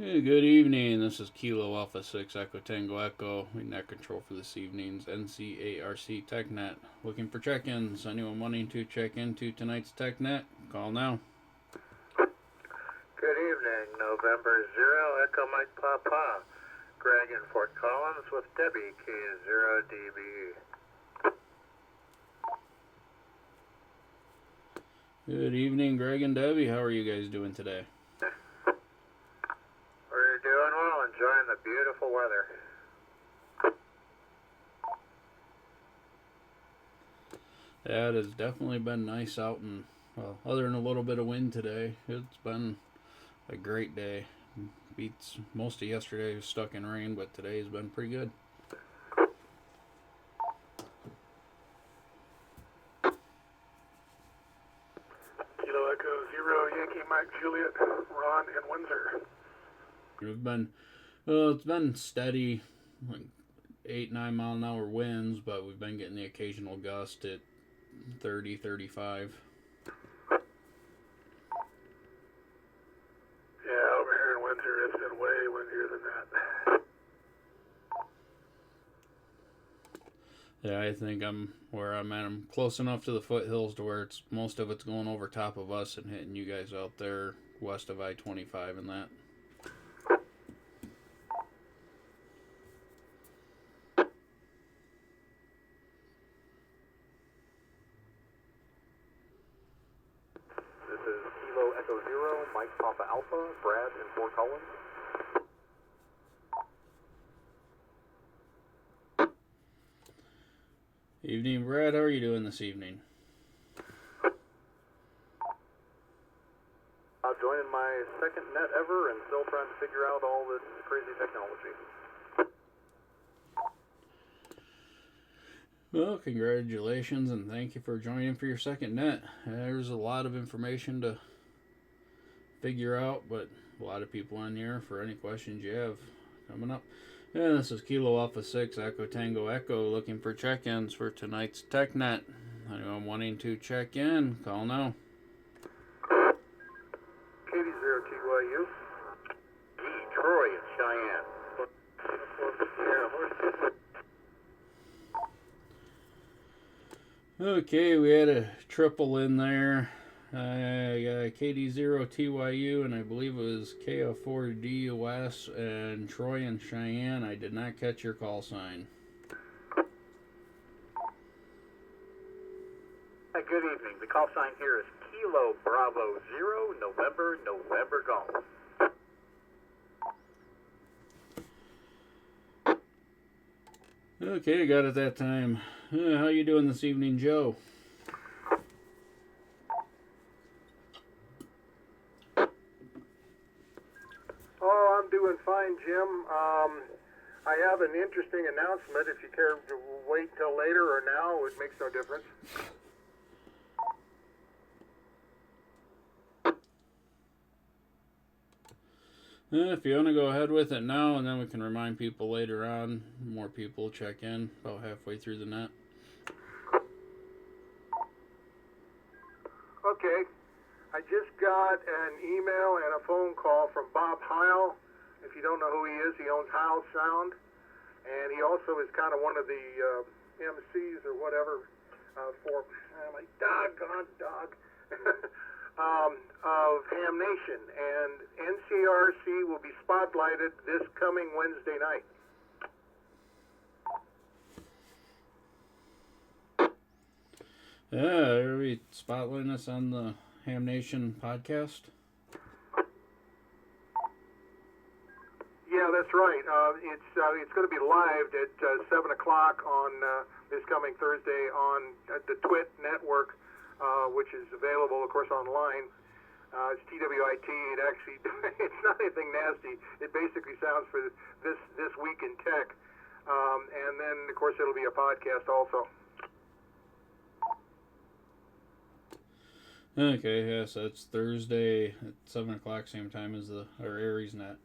Hey, good evening. This is Kilo Alpha 6 Echo Tango Echo. We net control for this evening's NCARC Tech Net. Looking for check ins. Anyone wanting to check into tonight's Tech Net? Call now. Good evening, November 0, Echo Mike Papa. Greg in Fort Collins with Debbie, K0DB. Good evening, Greg and Debbie. How are you guys doing today? We're doing well, enjoying the beautiful weather. Yeah, it has definitely been nice out, and well, other than a little bit of wind today, it's been a great day. Beats most of yesterday was stuck in rain, but today's been pretty good. Kilo Echo 0, Yankee Mike Juliet, Ron in Windsor. It's been steady, like 8-9 mile an hour winds, but we've been getting the occasional gust at 30, 35. Yeah, over here in Windsor, it's been way windier than that. Yeah, I think I'm where I'm at. I'm close enough to the foothills to where most of it's going over top of us and hitting you guys out there west of I-25 and that. This is Kilo Echo 0, Mike Papa Alpha, Brad in Fort Collins. Evening, Brad. How are you doing this evening? Joining my second net ever and still trying to figure out all this crazy technology. Well, congratulations and thank you for joining for your second net. There's a lot of information to figure out, but a lot of people on here for any questions you have coming up. Yeah, this is Kilo Alpha 6 Echo Tango Echo looking for check-ins for tonight's Tech Net. Anyone wanting to check in, call now. KD0TYU. Troy in Cheyenne. Okay, we had a triple in there. KD0TYU, and I believe it was KF4DUS, and Troy and Cheyenne. I did not catch your call sign. Good evening. The call sign here is Kilo Bravo 0, November Golf. Okay, got it that time. How you doing this evening, Joe? Oh, I'm doing fine, Jim. I have an interesting announcement. If you care to wait till later or now, it makes no difference. If you want to go ahead with it now, and then we can remind people later on. More people check in about halfway through the net. Okay. I just got an email and a phone call from Bob Heil. If you don't know who he is, he owns Heil Sound. And he also is kind of one of the MCs or whatever for, my doggone dog, of Ham Nation. And NCARC will be spotlighted this coming Wednesday night. Yeah, are we spotlighting us on the Ham Nation podcast? Yeah, that's right. It's going to be live at 7 o'clock on this coming Thursday on the Twit network, which is available, of course, online. It's TWIT. It actually, it's not anything nasty. It basically sounds for this week in tech. And then, of course, it'll be a podcast also. Okay, yeah, so it's Thursday at 7 o'clock, same time as our Aries net.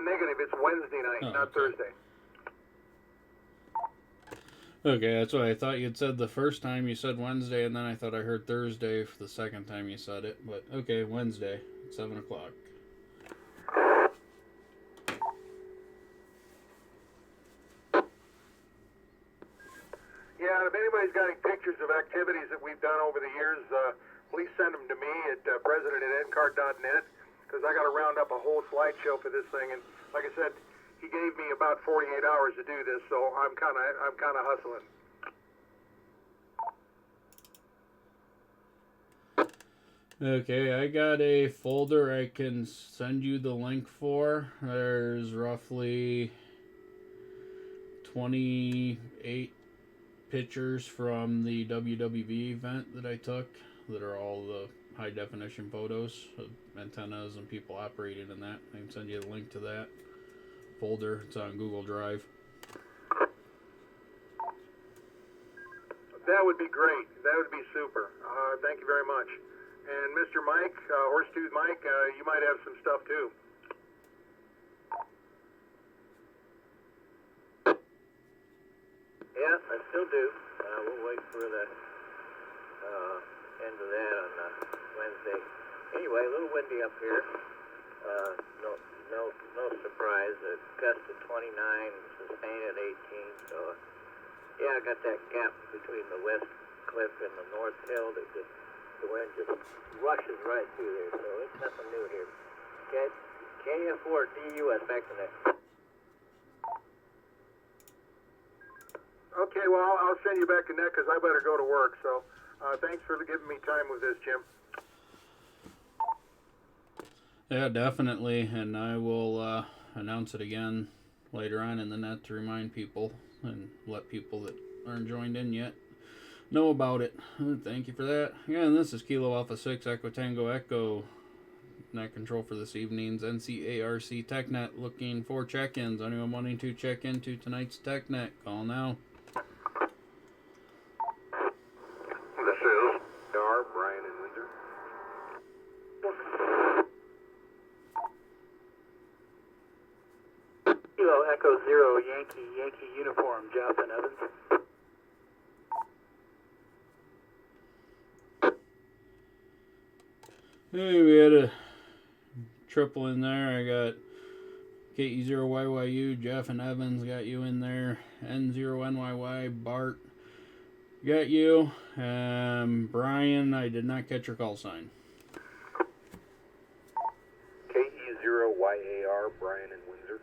Negative. It's Wednesday night, not okay. Thursday. Okay, that's what I thought you'd said the first time you said Wednesday, and then I thought I heard Thursday for the second time you said it. But okay, Wednesday, 7 o'clock. Yeah, and if anybody's got any pictures of activities that we've done over the years, please send them to me at president@ncarc.net, because I got to round up a whole slideshow for this thing. And like I said, he gave me about 48 hours to do this, so I'm kind of hustling. Okay, I got a folder I can send you the link for. There's roughly 28 pictures from the WWV event that I took that are all the high definition photos of antennas and people operating in that. I can send you a link to that folder. It's on Google Drive. That would be great. That would be super. Thank you very much. And Mr. Mike, Horsetooth Mike, you might have some stuff too. Yes, I still do. We'll wait for the end of that on Wednesday. Anyway, a little windy up here. No surprise. A gust of 29, sustained at 18. So, yeah, I got that gap between the west cliff and the north hill that just the wind just rushes right through there. So it's nothing new here. KF4 DUS back to that. Okay, well, I'll send you back to net because I better go to work. So thanks for giving me time with this, Jim. Yeah, definitely, and I will announce it again later on in the net to remind people and let people that aren't joined in yet know about it. Thank you for that. Again, this is Kilo Alpha 6 Echo Tango Echo. Net control for this evening's NCARC Tech Net. Looking for check-ins. Anyone wanting to check into tonight's Tech Net, call now. This is Dar, Brian, and Windsor. Kilo Echo 0, Yankee uniform, Jeff and Evans. Hey, we had a triple in there. I got KE0YYU, Jeff and Evans got you in there. N0NYY, Bart got you. Brian, I did not catch your call sign. KE0YAR, Brian, and Windsor.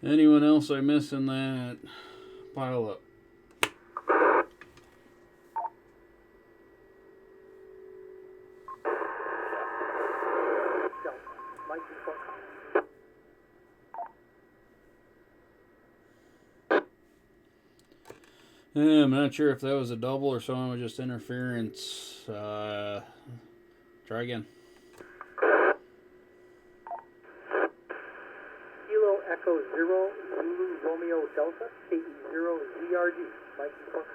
Anyone else I miss in that pile up? I'm not sure if that was a double or someone was just interference. Try again. Kilo Echo 0, Zulu Romeo Delta, KE0 ZRG, Mike Fort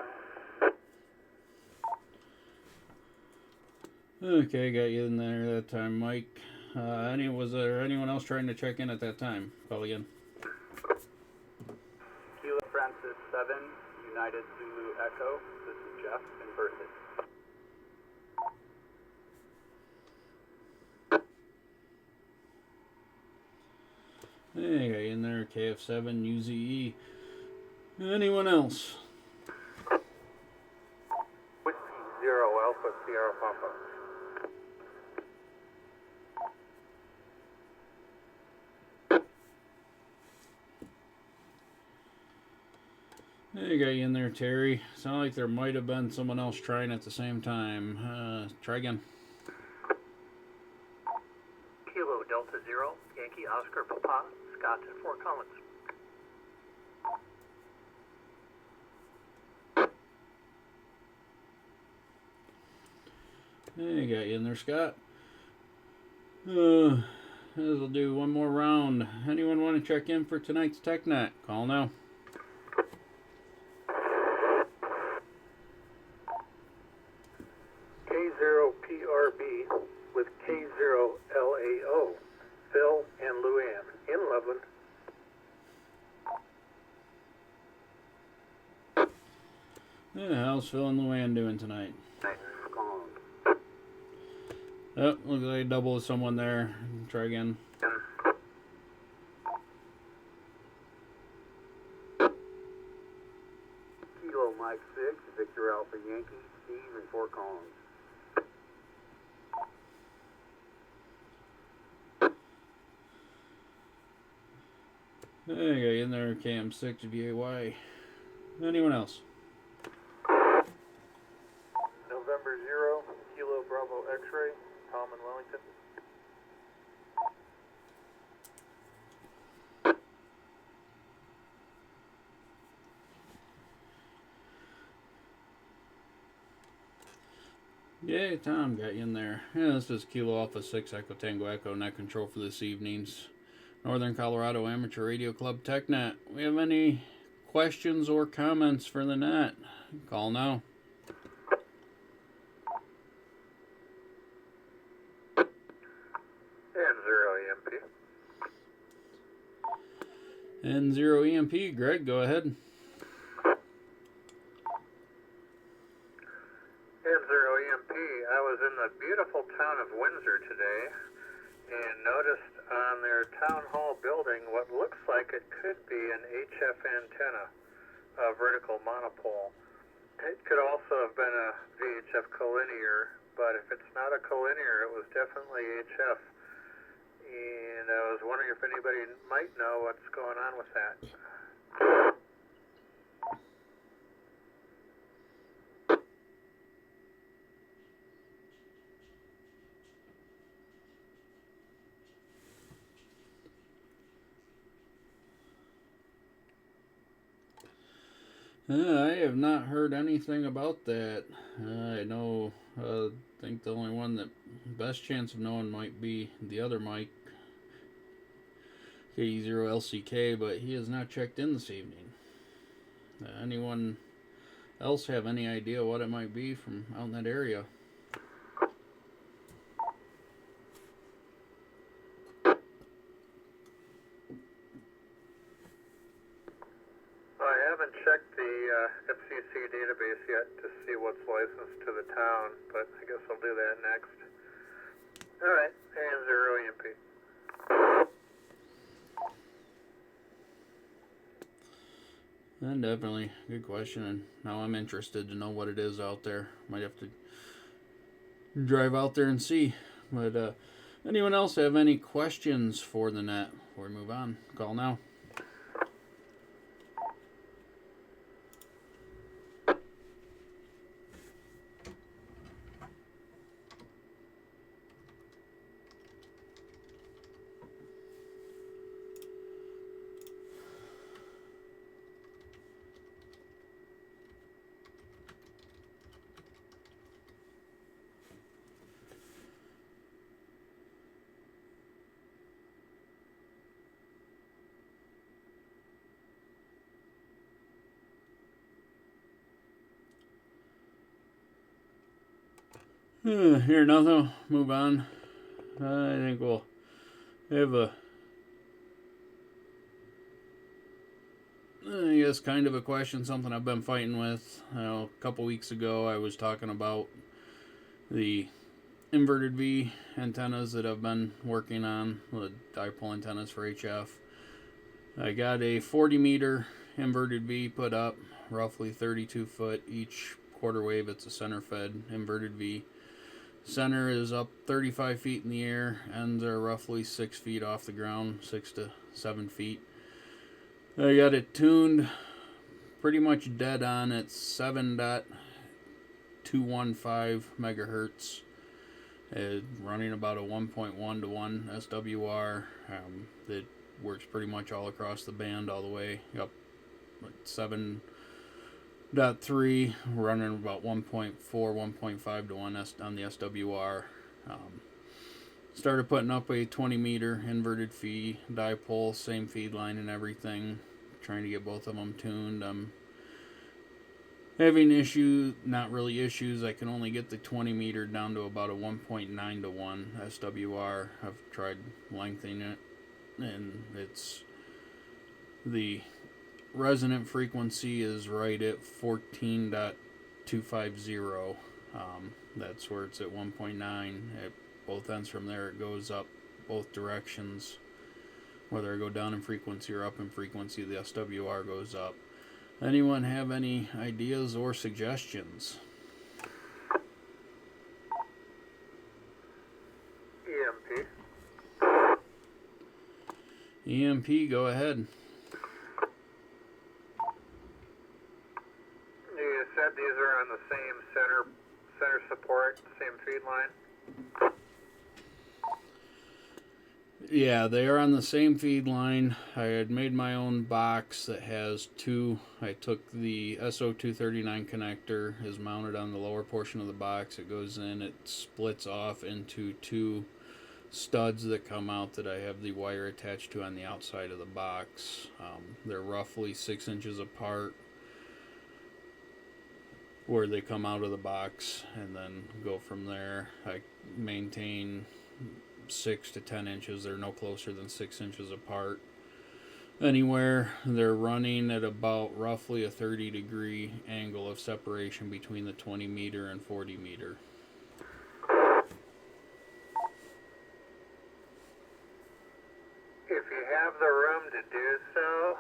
Collins. Okay, got you in there that time, Mike. Was there anyone else trying to check in at that time? Call again. Kilo Francis 7, United Zulu Echo, this is Jeff in Berthoud. Hey, got you in there, KF7, UZE. Anyone else? Whiskey 0, Alpha, Sierra Papa. Hey, got you in there, Terry. Sound like there might have been someone else trying at the same time. Try again. Kilo Delta 0, Yankee Oscar Papa, Scott in Fort Collins. Hey, got you in there, Scott. We'll do one more round. Anyone want to check in for tonight's TechNet? Call now. K0PRB with K Yeah, how's Phil and Luann doing tonight? Oh, looks like double with someone there. Try again. Kilo Mike 6, Victor Alpha Yankee, Steve in Fort Collins. There you go, in there, Cam6 VAY. Anyone else? November 0, Kilo Bravo X-Ray, Tom in Wellington. Yeah, Tom got you in there. Yeah, this is Kilo Alpha 6 Echo Tango Echo Net Control for this evening's Northern Colorado Amateur Radio Club Tech Net. We have any questions or comments for the net? Call now. And 0 EMP. N0 EMP, Greg, go ahead. And 0 EMP, I was in the beautiful town of Windsor today and noticed on their town hall building what looks like it could be an HF antenna, a vertical monopole. It could also have been a VHF collinear, but if it's not a collinear, it was definitely HF. And I was wondering if anybody might know what's going on with that. I have not heard anything about that. I know, I think the only one that best chance of knowing might be the other Mike, K0LCK, but he has not checked in this evening. Anyone else have any idea what it might be from out in that area? I haven't checked the FCC database yet to see what's licensed to the town, but I guess I'll do that next. Alright, and 0 EMP. And definitely, good question, and now I'm interested to know what it is out there. Might have to drive out there and see. But anyone else have any questions for the net before we move on? Call now. Here, nothing. Move on. I think we'll have I guess kind of a question, something I've been fighting with. A couple weeks ago I was talking about the inverted V antennas that I've been working on, the dipole antennas for HF. I got a 40 meter inverted V put up, roughly 32 foot each quarter wave. It's a center fed inverted V. Center is up 35 feet in the air, ends are roughly 6 feet off the ground, 6 to 7 feet. I got it tuned pretty much dead on at 7.215 megahertz, running about a 1.1 to 1 SWR. That works pretty much all across the band all the way up 7.3, running about 1.4, 1.5 to 1 on the SWR. Started putting up a 20 meter inverted feed dipole, same feed line and everything, trying to get both of them tuned. I'm having issues, not really issues. I can only get the 20 meter down to about a 1.9 to 1 SWR. I've tried lengthening it, and it's the resonant frequency is right at 14.2 250. That's where it's at 1.9. At both ends from there, it goes up both directions. Whether I go down in frequency or up in frequency, the SWR goes up. Anyone have any ideas or suggestions? EMP. EMP, go ahead. You said these are on the same center support, same feed line? Yeah, they are on the same feed line. I had made my own box that has two. I took the SO239 connector, is mounted on the lower portion of the box. It goes in, it splits off into two studs that come out that I have the wire attached to on the outside of the box. They're roughly 6 inches apart where they come out of the box, and then go from there. I maintain 6 to 10 inches. They're no closer than 6 inches apart. Anywhere, they're running at about roughly a 30-degree angle of separation between the 20 meter and 40 meter. If you have the room to do so,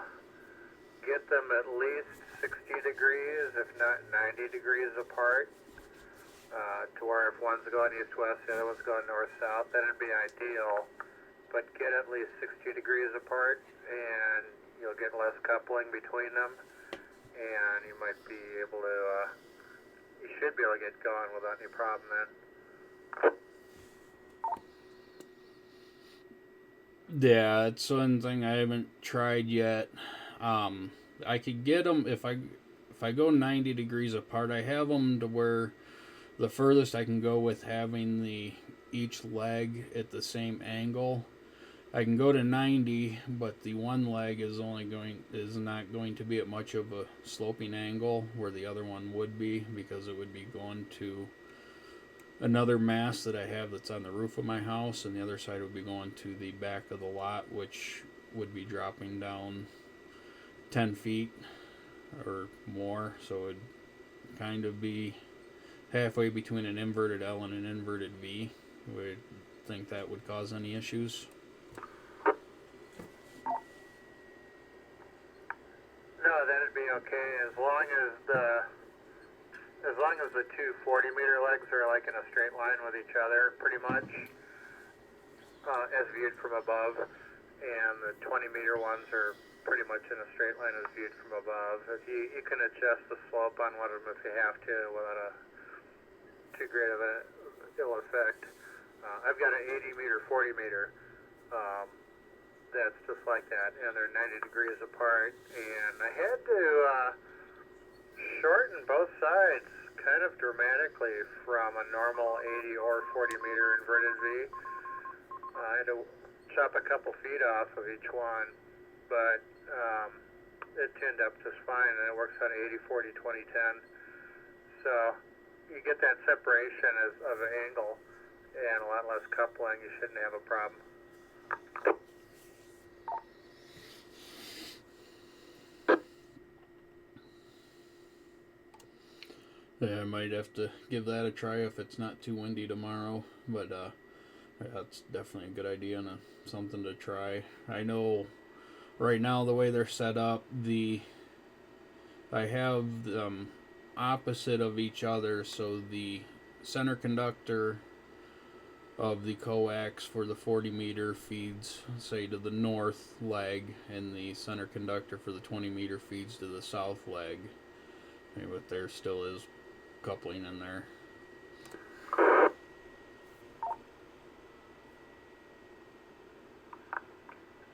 get them at least 60 degrees, if not 90 degrees apart. To where if one's going east-west, the other one's going north-south, that'd be ideal. But get at least 60 degrees apart, and you'll get less coupling between them, and you might be able to, you should be able to get going without any problem then. Yeah, it's one thing I haven't tried yet. I could get them if I go 90 degrees apart. I have them to where the furthest I can go with having each leg at the same angle. I can go to 90, but the one leg is not going to be at much of a sloping angle where the other one would be, because it would be going to another mast that I have that's on the roof of my house, and the other side would be going to the back of the lot, which would be dropping down 10 feet or more, so it would kind of be halfway between an inverted L and an inverted V. Would think that would cause any issues? No, that'd be okay as long as the two 40-meter legs are like in a straight line with each other, pretty much, as viewed from above, and the 20-meter ones are pretty much in a straight line as viewed from above. If you can adjust the slope on one of them if you have to without too great of an ill effect. I've got an 80-meter, 40-meter that's just like that, and they're 90 degrees apart, and I had to shorten both sides kind of dramatically from a normal 80 or 40-meter inverted V. I had to chop a couple feet off of each one, but it tuned up just fine, and it works on 80, 40, 20, 10. So you get that separation of an angle and a lot less coupling, you shouldn't have a problem. Yeah, I might have to give that a try if it's not too windy tomorrow, but that's definitely a good idea and something to try. I know right now the way they're set up, I have them opposite of each other, so the center conductor of the coax for the 40 meter feeds, say, to the north leg, and the center conductor for the 20 meter feeds to the south leg. But there still is coupling in there.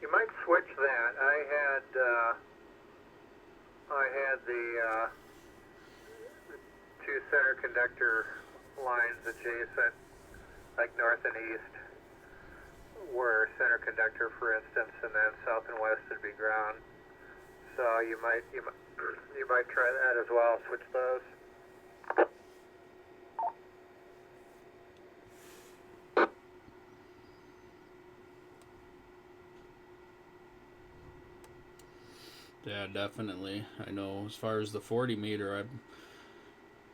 You might switch that. I had the two center conductor lines adjacent, like north and east, were center conductor, for instance, and then south and west would be ground. So you might try that as well. Switch those. Yeah, definitely. I know as far as the 40 meter,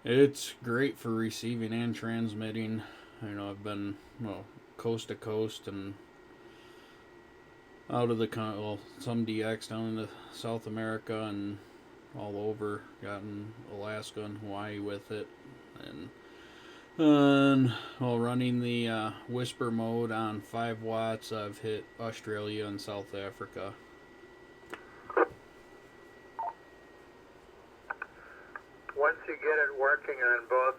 It's great for receiving and transmitting. I've been coast to coast and out of the some DX down into South America and all over. Gotten Alaska and Hawaii with it, and while running the whisper mode on 5 watts, I've hit Australia and South Africa. Once you get it working on both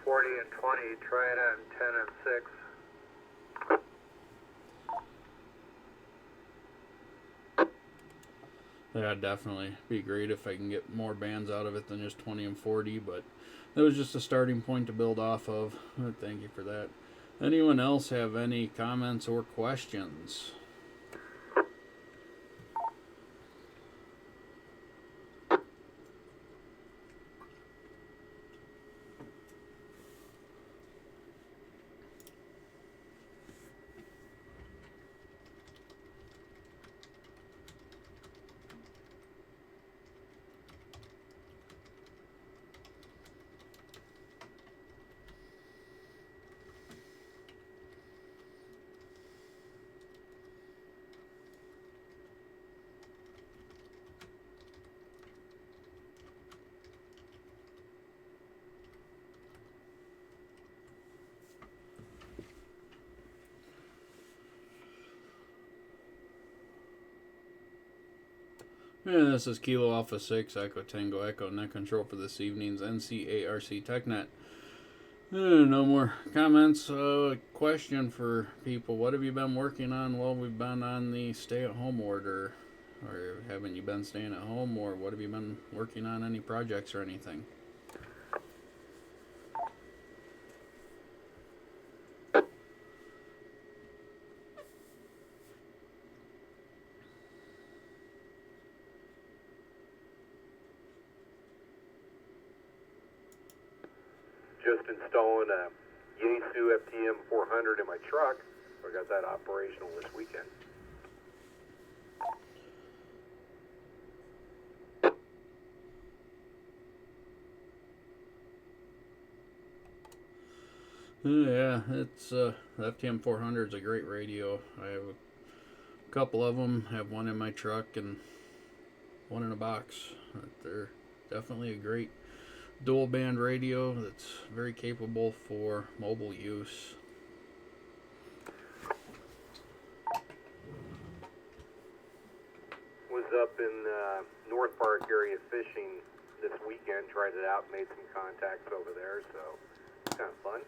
40 and 20, try it on 10 and 6. Yeah, definitely be great if I can get more bands out of it than just 20 and 40, but that was just a starting point to build off of. Thank you for that. Anyone else have any comments or questions? And this is Kilo Alpha 6 Echo Tango Echo Net Control for this evening's NCARC Tech Net. No more comments. Question for people. What have you been working on while we've been on the stay-at-home order? Or haven't you been staying at home? Or what have you been working on? Any projects or anything? Just installing a Yaesu FTM 400 in my truck. I got that operational this weekend. Yeah, it's the FTM 400 is a great radio. I have a couple of them. Have one in my truck and one in a box. They're definitely a great dual band radio that's very capable for mobile use. Was up in North Park area fishing this weekend. Tried it out, made some contacts over there, so it's kind of fun.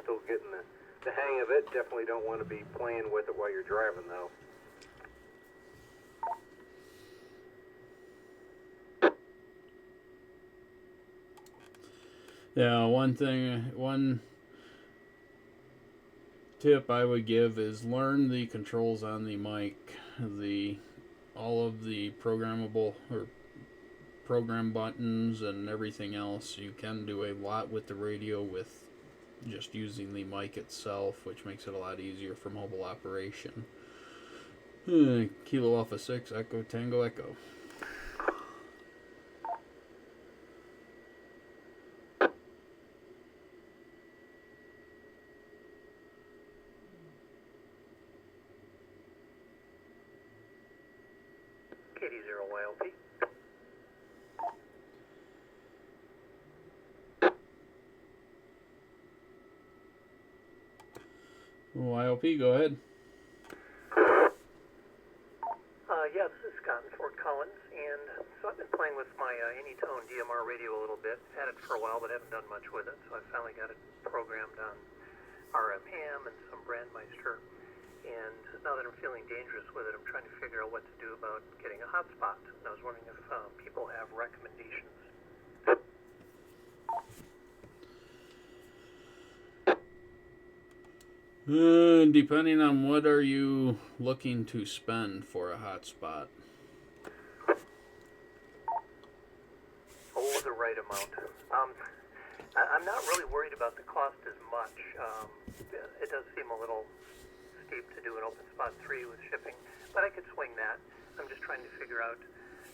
Still getting the hang of it. Definitely don't want to be playing with it while you're driving, though. Yeah, one tip I would give is learn the controls on the mic, all of the programmable or program buttons and everything else. You can do a lot with the radio with just using the mic itself, which makes it a lot easier for mobile operation. Kilo Alpha 6 Echo Tango Echo. KD0YLP. YLP, go ahead. Yeah, this is Scott in Fort Collins, and so I've been playing with my Anytone DMR radio a little bit. Had it for a while, but haven't done much with it, so I finally got it programmed on RMHAM and some Brandmeister. And now that I'm feeling dangerous with it, I'm trying to figure out what to do about getting a hotspot. And I was wondering if people have recommendations. Depending on what are you looking to spend for a hotspot. Oh, the right amount. I'm not really worried about the cost as much. It does seem a little steep to do an open spot 3 with shipping, but I could swing that. I'm just trying to figure out,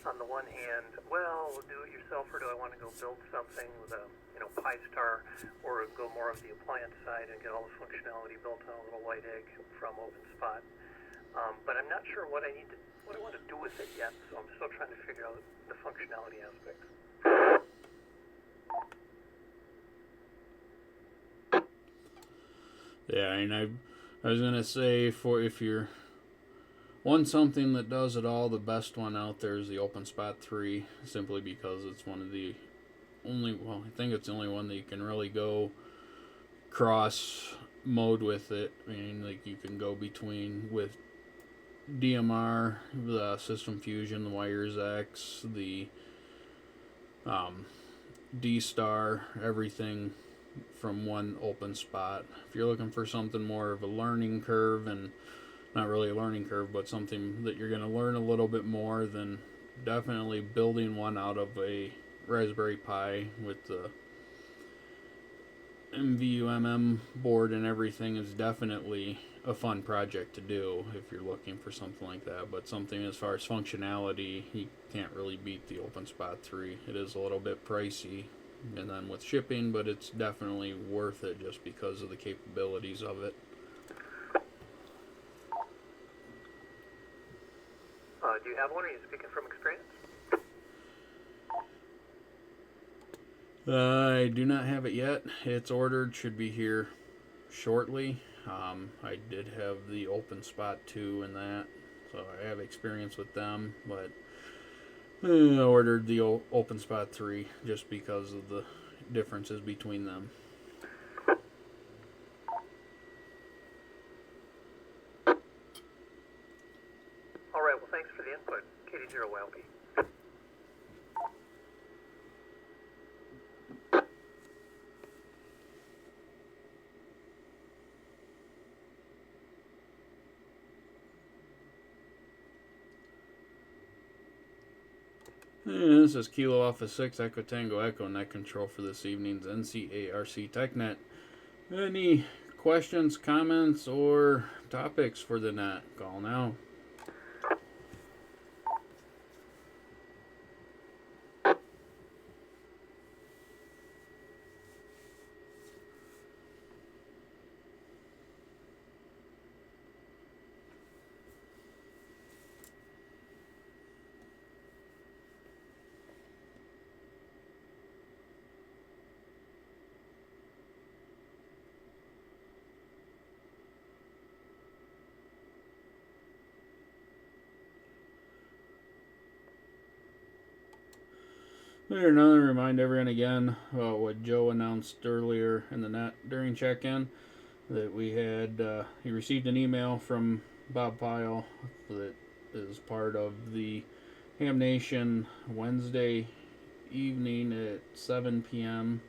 on the one hand, well, we'll do it yourself, or do I want to go build something with a Pi-Star, or go more of the appliance side and get all the functionality built on a little white egg from OpenSpot. But I'm not sure what I want to do with it yet, so I'm still trying to figure out the functionality aspects. Yeah, and I was gonna say, for if you're want something that does it all, the best one out there is the OpenSpot 3, simply because it's one of the only, well, I think it's the only one that you can really go cross mode with it. I mean, like, you can go between with DMR, the System Fusion, the Wires X, the D-Star, everything from one OpenSpot. If you're looking for something more of a learning curve, and not really a learning curve, but something that you're going to learn a little bit more, then definitely building one out of a Raspberry Pi with the MVUMM board and everything is definitely a fun project to do if you're looking for something like that. But something as far as functionality, you can't really beat the OpenSpot 3. It is a little bit pricey, and then with shipping, but it's definitely worth it just because of the capabilities of it. Do you have one, or are you speaking from experience? I do not have it yet. It's ordered, should be here shortly. I did have the OpenSpot 2 and that, so I have experience with them, but I ordered the OpenSpot 3 just because of the differences between them. All right, well, thanks for the input. KD0YLP. And this is Kilo Alpha 6 Echo Tango Echo Net Control for this evening's NCARC Tech Net. Any questions, comments, or topics for the net? Call now. Another remind everyone again about what Joe announced earlier in the net during check-in, that we had he received an email from Bob Pyle that is part of the Ham Nation Wednesday evening at 7 p.m.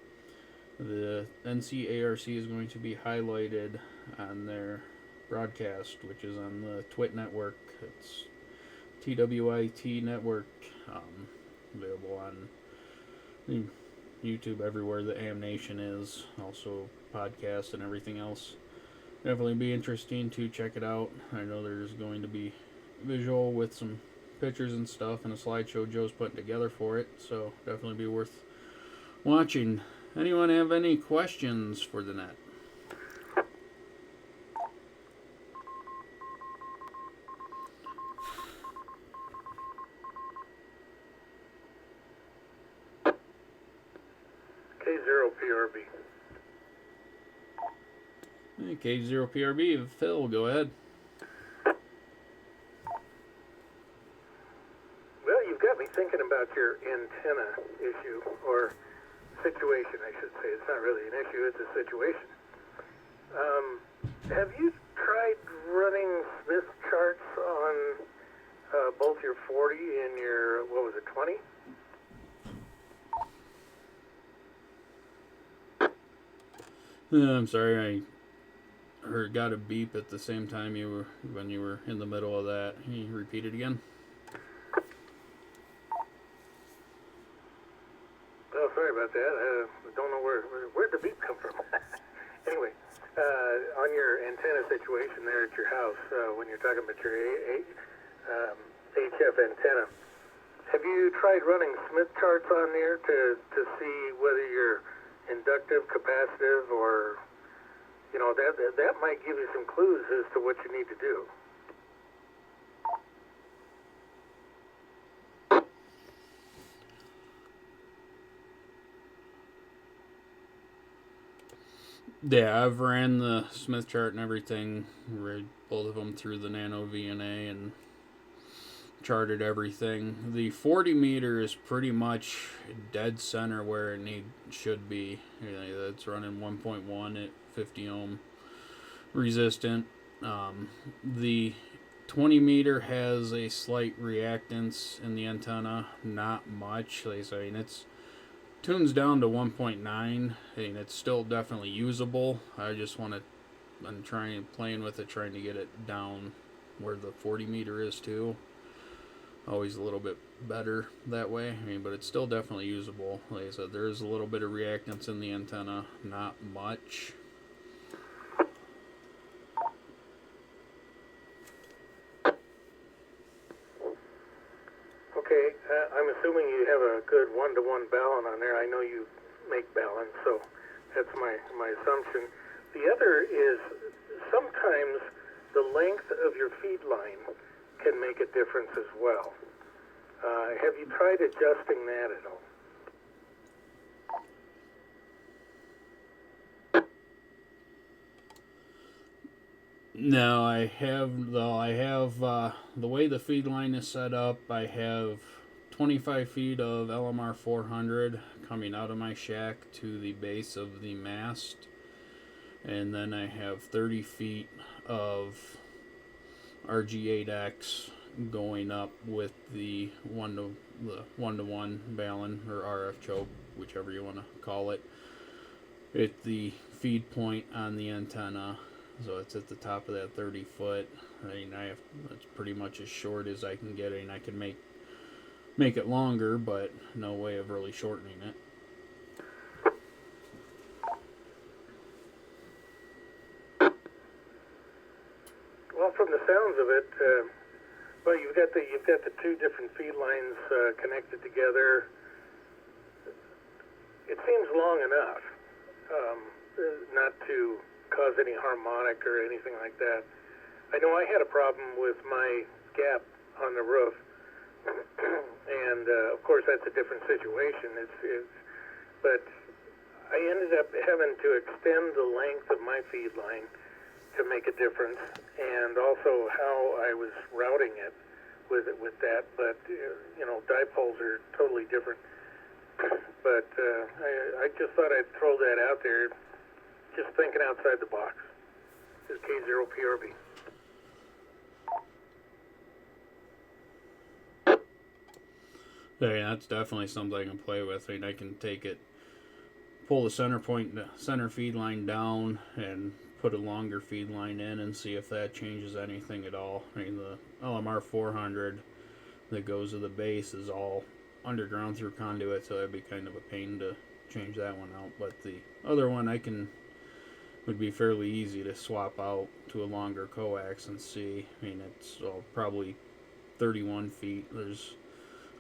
The NCARC is going to be highlighted on their broadcast, which is on the TWIT network. It's TWIT network, available on YouTube everywhere the Ham Nation is, also podcasts and everything else. Definitely be interesting to check it out. I know there's going to be visual with some pictures and stuff and a slideshow Joe's putting together for it, so definitely be worth watching. Anyone have any questions for the net? K0PRB. K0PRB, Phil, go ahead. Well, you've got me thinking about your antenna issue, or situation, I should say. It's not really an issue, it's a situation. Have you tried running Smith charts on both your 40 and your, what was it, 20? I'm sorry, I got a beep at the same time when you were in the middle of that. Can you repeat it again? Oh, sorry about that. I don't know where'd the beep come from. Anyway, on your antenna situation there at your house, when you're talking about your HF antenna, have you tried running Smith charts on there to see whether your inductive, capacitive, or, you know, that might give you some clues as to what you need to do. Yeah, I've ran the Smith chart and everything, read both of them through the Nano VNA and charted everything. The 40 meter is pretty much dead center where it should be. You know, that's running 1.1 at 50 ohm resistant. The 20 meter has a slight reactance in the antenna, not much. Like I say, it's tunes down to 1.9, and it's still definitely usable. I just want to, I'm playing with it, trying to get it down where the 40 meter is too. Always a little bit better that way. I mean, but it's still definitely usable. Like I said, there is a little bit of reactance in the antenna, not much. Okay, I'm assuming you have a good one-to-one balun on there. I know you make balun, so that's my assumption. The other is sometimes the length of your feed line can make a difference as well. Have you tried adjusting that at all? No, I have, though. I have, the way the feed line is set up, I have 25 feet of LMR 400 coming out of my shack to the base of the mast. And then I have 30 feet of RG8X going up with the one-to-one balun or RF choke, whichever you want to call it, at the feed point on the antenna. So it's at the top of that 30 foot. I mean, it's pretty much as short as I can get it, and I can make it longer, but no way of really shortening it. Well, from the sounds of it, well, you've got the two different feed lines connected together. It seems long enough, not to cause any harmonic or anything like that. I know I had a problem with my gap on the roof, and of course that's a different situation. But I ended up having to extend the length of my feed line to make a difference, and also how I was routing it with that. But you know, dipoles are totally different. But I just thought I'd throw that out there. Just thinking outside the box. This is K0PRB. Yeah, that's definitely something I can play with. I mean, I can take it, pull the center feed line down, and put a longer feed line in and see if that changes anything at all. I mean, the LMR 400 that goes to the base is all underground through conduit, so that'd be kind of a pain to change that one out. But the other one would be fairly easy to swap out to a longer coax and see. I mean, it's probably 31 feet. There's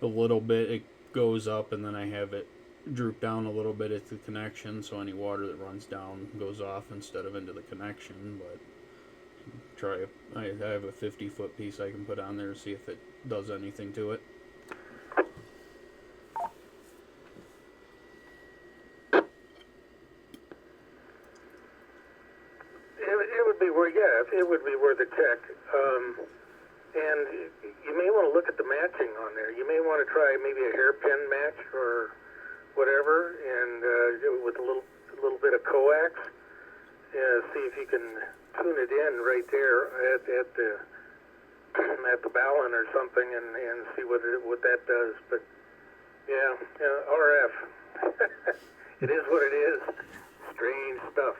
a little bit, it goes up, and then I have it droop down a little bit at the connection, so any water that runs down goes off instead of into the connection. But I have a 50-foot piece I can put on there to see if it does anything to it. It would be worth a check. And you may want to look at the matching on there. You may want to try maybe a hairpin match or whatever, and with a little bit of coax. See if you can tune it in right there at the balun or something, and see what that does. But yeah, RF. It is what it is. Strange stuff.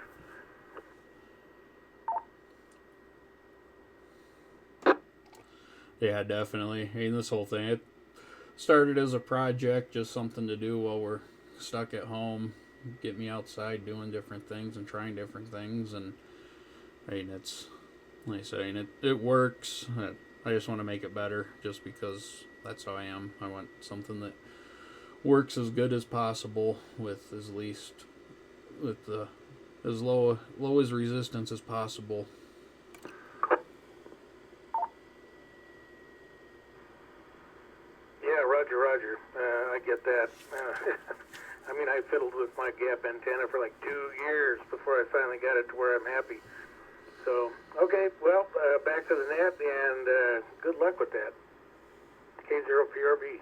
Yeah, definitely. I mean, this whole thing, it started as a project, just something to do while we're stuck at home, get me outside doing different things and trying different things. And I mean, it's, like I say, it works. I just want to make it better just because that's how I am. I want something that works as good as possible with as least with as low as resistance as possible. Yeah, Roger. I get that. I mean, I fiddled with my gap antenna for like 2 years before I finally got it to where I'm happy. So, okay, well, back to the net, and good luck with that. K0PRB.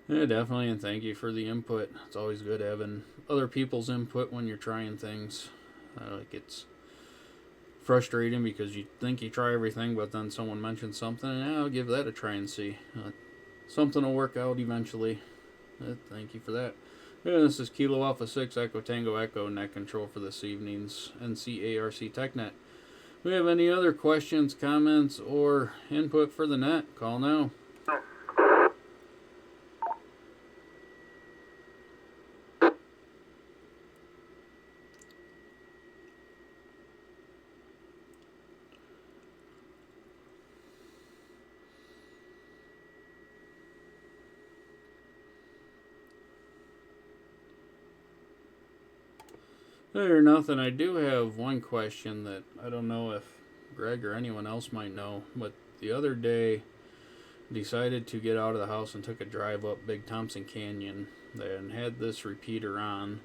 Yeah, definitely, and thank you for the input. It's always good having other people's input when you're trying things. It's frustrating because you think you try everything, but then someone mentions something, and I'll give that a try and see. Something will work out eventually. Thank you for that. Yeah, this is Kilo Alpha 6 Echo Tango Echo Net Control for this evening's NCARC Tech Net. If we have any other questions, comments, or input for the net, call now. Or nothing. I do have one question that I don't know if Greg or anyone else might know, but the other day decided to get out of the house and took a drive up Big Thompson Canyon and had this repeater on,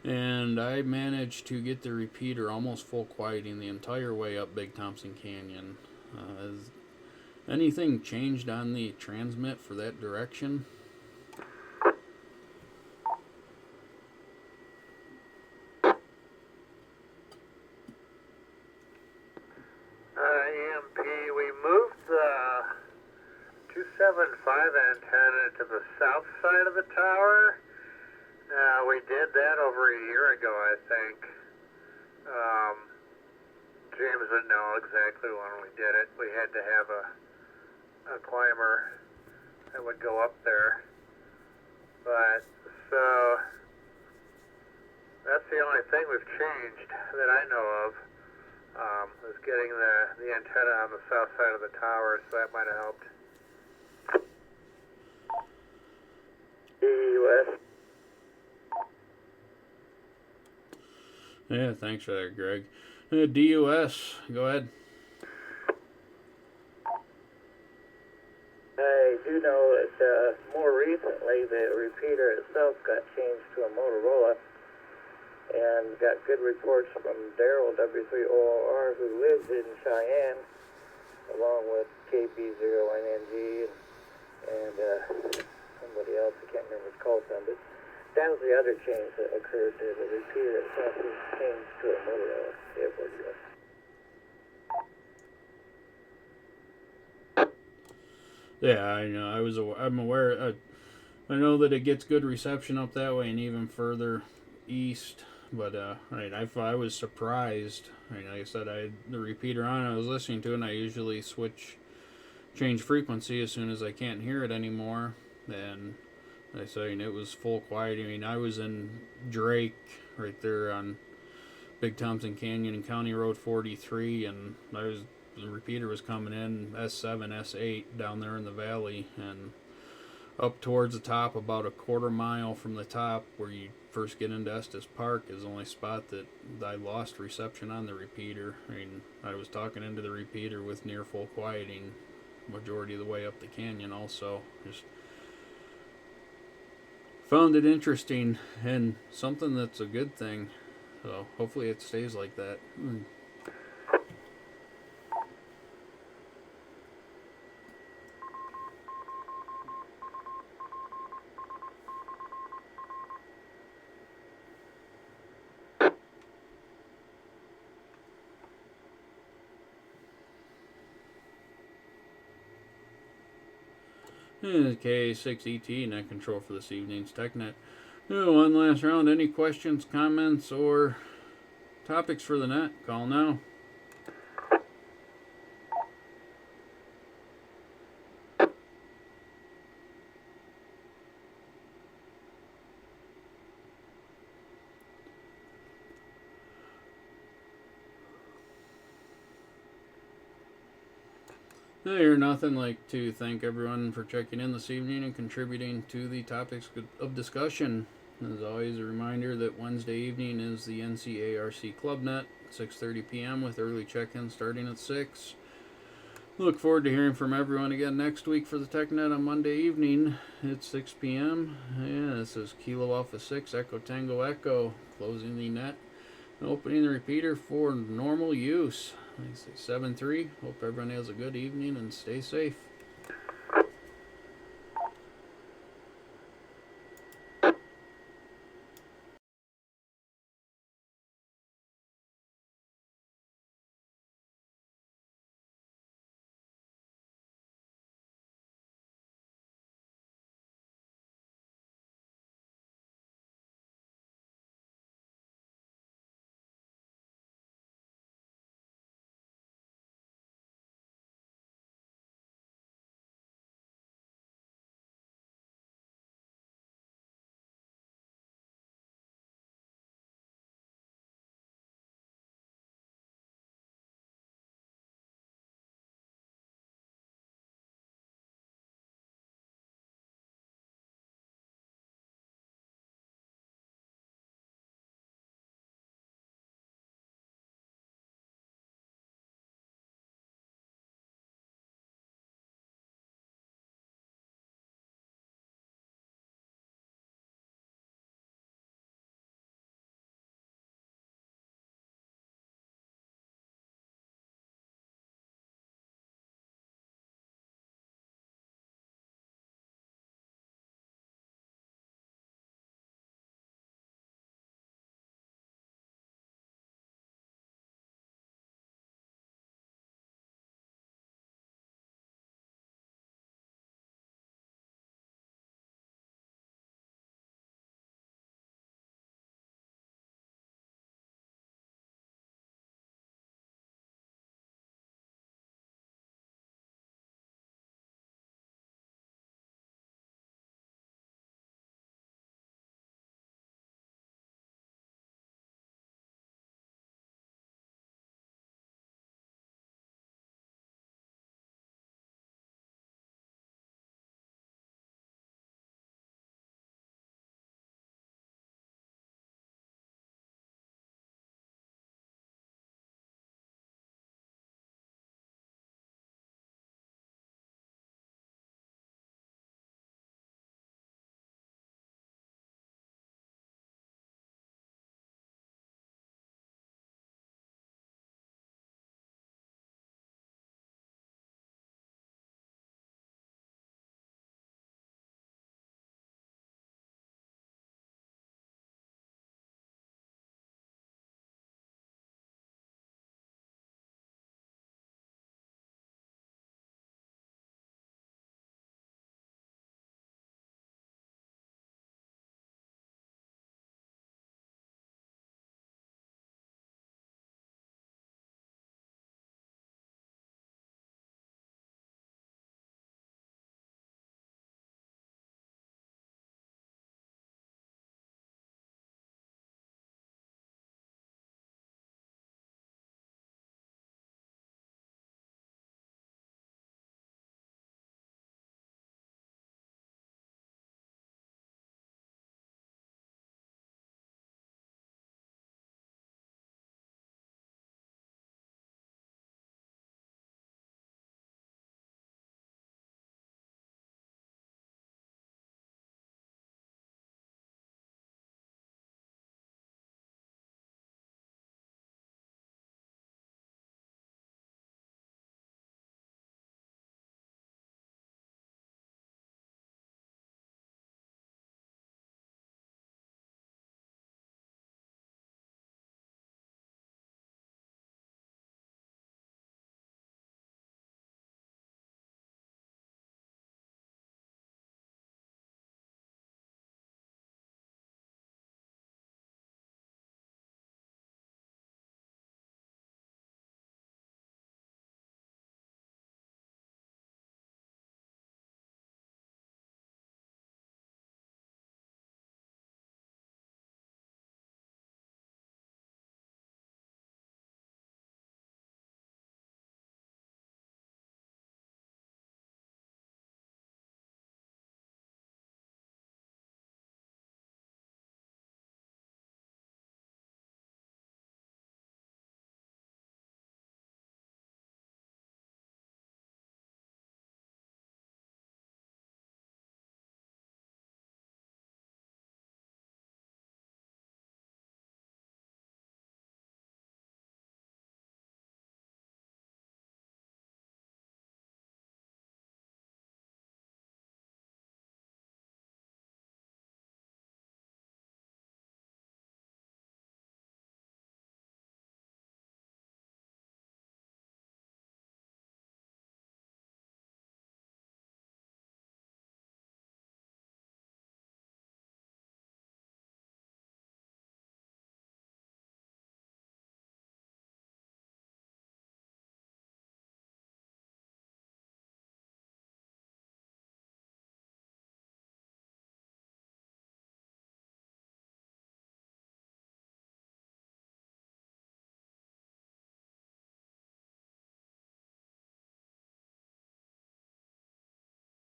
and I managed to get the repeater almost full quieting the entire way up Big Thompson Canyon. Has anything changed on the transmit for that direction? EMP, we moved the 275 antenna to the south side of the tower. We did that over a year ago, I think. James would know exactly when we did it. We had to have a climber that would go up there. But, so, that's the only thing we've changed that I know of. Was getting the antenna on the south side of the tower, so that might have helped. DUS. Yeah, thanks for that, Greg. DUS, go ahead. I do know that more recently the repeater itself got changed to a Motorola, and got good reports from Daryl W3OR, who lives in Cheyenne, along with KB0NNG and somebody else. I can't remember his call sign, but that was the other change that occurred there. The repeater itself was changed to a Motorola. It was Yeah, I know. I'm aware. I know that it gets good reception up that way and even further east. But I was surprised. Like I said, I had the repeater on. I was listening to it, and I usually change frequency as soon as I can't hear it anymore. And I said, it was full quiet. I was in Drake, right there on Big Thompson Canyon and County Road 43, and the repeater was coming in S7, S8 down there in the valley, and up towards the top, about a quarter mile from the top, where you first get into Estes Park, is the only spot that I lost reception on the repeater. I was talking into the repeater with near full quieting majority of the way up the canyon also. Just found it interesting and something that's a good thing. So hopefully it stays like that. K6ET Net Control for this evening's TechNet. One last round. Any questions, comments, or topics for the net? Call now. Here, nothing like to thank everyone for checking in this evening and contributing to the topics of discussion. As always, a reminder that Wednesday evening is the NCARC Club Net, 6:30 p.m. with early check-in starting at 6. Look forward to hearing from everyone again next week for the Tech Net on Monday evening at 6 p.m. Yeah, this is Kilo Alpha 6 Echo Tango Echo, closing the net and opening the repeater for normal use. I say 7-3. Hope everyone has a good evening and stay safe.